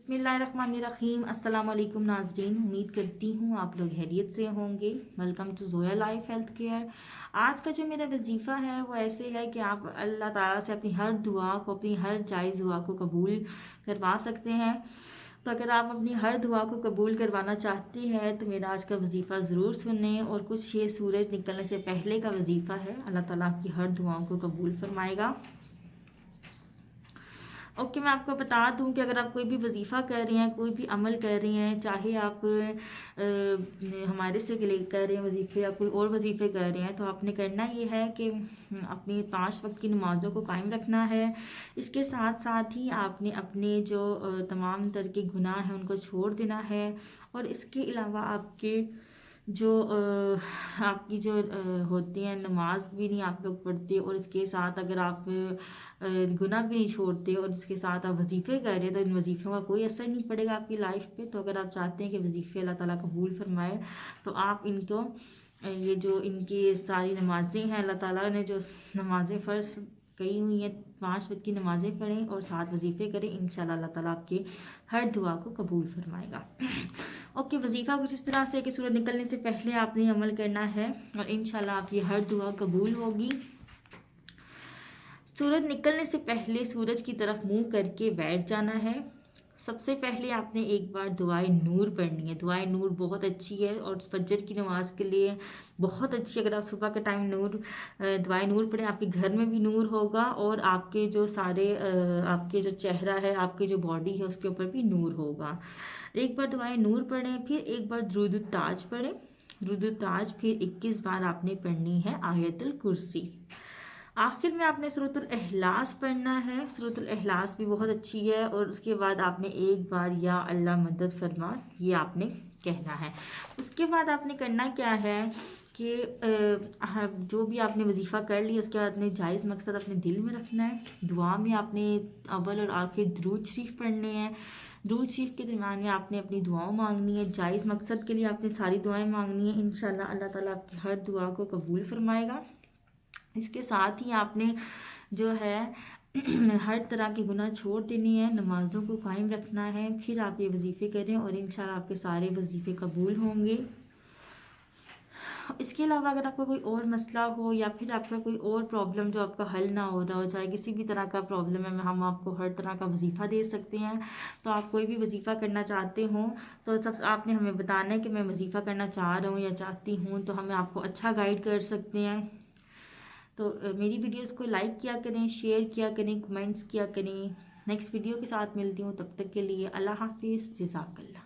बिस्मिल्लाहिर्रहमानिर्रहीम। अस्सलाम वालेकुम नाज़रीन, उम्मीद करती हूँ आप लोग खैरियत से होंगे। Welcome to Zoya life health care. आज का जो मेरा वजीफ़ा है वो ऐसे है कि आप अल्लाह ताला से अपनी हर दुआ को, अपनी हर जायज़ दुआ को कबूल करवा सकते हैं। तो अगर आप अपनी हर दुआ को कबूल करवाना चाहते हैं तो मेरा आज का वजीफ़ा ज़रूर सुनें। और कुछ ये सूरज निकलने से पहले का वजीफ़ा है। अल्लाह ताला आपकी हर दुआओं को कबूल फरमाएगा। ओके, मैं आपको बता दूं कि अगर आप कोई भी वजीफ़ा कर रहे हैं, कोई भी अमल कर रहे हैं, चाहे आप हमारे से कर रहे हैं वजीफ़े या कोई और वजीफ़े कर रहे हैं, तो आपने करना ये है कि अपनी 5 वक्त की नमाज़ों को कायम रखना है। इसके साथ साथ ही आपने अपने जो तमाम तरह के गुनाह हैं उनको छोड़ देना है। और इसके अलावा आपके जो आपकी जो होती हैं नमाज भी नहीं आप लोग पढ़ते, और इसके साथ अगर आप गुनाह भी नहीं छोड़ते और इसके साथ आप वजीफ़े कर रहे हैं तो इन वजीफ़ों का कोई असर नहीं पड़ेगा आपकी लाइफ पे। तो अगर आप चाहते हैं कि वजीफ़े अल्लाह ताला कबूल फरमाए तो आप इनको ये जो इनकी सारी नमाज़ें हैं, अल्लाह ताला ने जो नमाज़ें फ़र्ज कही हुई हैं, 5 वक्त की नमाज़ें पढ़ें और 7 वजीफ़े करें। इंशाल्लाह अल्लाह ताला आपके हर दुआ को कबूल फरमाएगा। ओके, वजीफ़ा कुछ इस तरह से कि सूरज निकलने से पहले आपने अमल करना है और इंशाल्लाह आपकी हर दुआ कबूल होगी। सूरज निकलने से पहले सूरज की तरफ मुंह करके बैठ जाना है। सबसे पहले आपने एक बार दुआए नूर पढ़नी है। दुआए नूर बहुत अच्छी है और फजर की नमाज के लिए बहुत अच्छी। अगर आप सुबह के टाइम दुआए नूर पढ़ें, आपके घर में भी नूर होगा और आपके जो सारे आपके जो चेहरा है, आपकी जो बॉडी है उसके ऊपर भी नूर होगा। एक बार दुआए नूर पढ़ें, फिर एक बार दुरूद ताज पढ़ें। दुरूद ताज फिर 21 बार आपने पढ़नी है आयतुल कुर्सी। आखिर में आपने सूरतुल इखलास पढ़ना है। सूरतुल इखलास भी बहुत अच्छी है। और उसके बाद आपने एक बार या अल्लाह मदद फरमा ये आपने कहना है। उसके बाद आपने करना क्या है कि जो भी आपने वजीफ़ा कर लिया उसके बाद अपने जायज़ मकसद अपने दिल में रखना है। दुआ में आपने अव्वल और आखिर दुरूद शरीफ पढ़ने हैं। दुरूद शरीफ के दरमियान में आपने अपनी दुआओं मांगनी है। जायज़ मकसद के लिए आपने सारी दुआएं मांगनी है। इंशाल्लाह अल्लाह ताला आपकी हर दुआ को कबूल फरमाएगा। इसके साथ ही आपने जो है हर तरह के गुनाह छोड़ देने हैं, नमाज़ों को कायम रखना है। फिर आप ये वजीफ़े करें और इंशाल्लाह आपके सारे वजीफ़े कबूल होंगे। इसके अलावा अगर आपका कोई और मसला हो या फिर आपका कोई और प्रॉब्लम जो आपका हल ना हो रहा हो, चाहे किसी भी तरह का प्रॉब्लम है, हम आपको हर तरह का वजीफ़ा दे सकते हैं। तो आप कोई भी वजीफ़ा करना चाहते हो तो सब आपने हमें बताना है कि मैं वजीफ़ा करना चाह रहा हूँ या चाहती हूँ, तो हमें आपको अच्छा गाइड कर सकते हैं। तो मेरी वीडियोस को लाइक किया करें, शेयर किया करें, कमेंट्स किया करें। नेक्स्ट वीडियो के साथ मिलती हूँ, तब तक के लिए अल्लाह हाफिज़, जज़ाकल्लाह।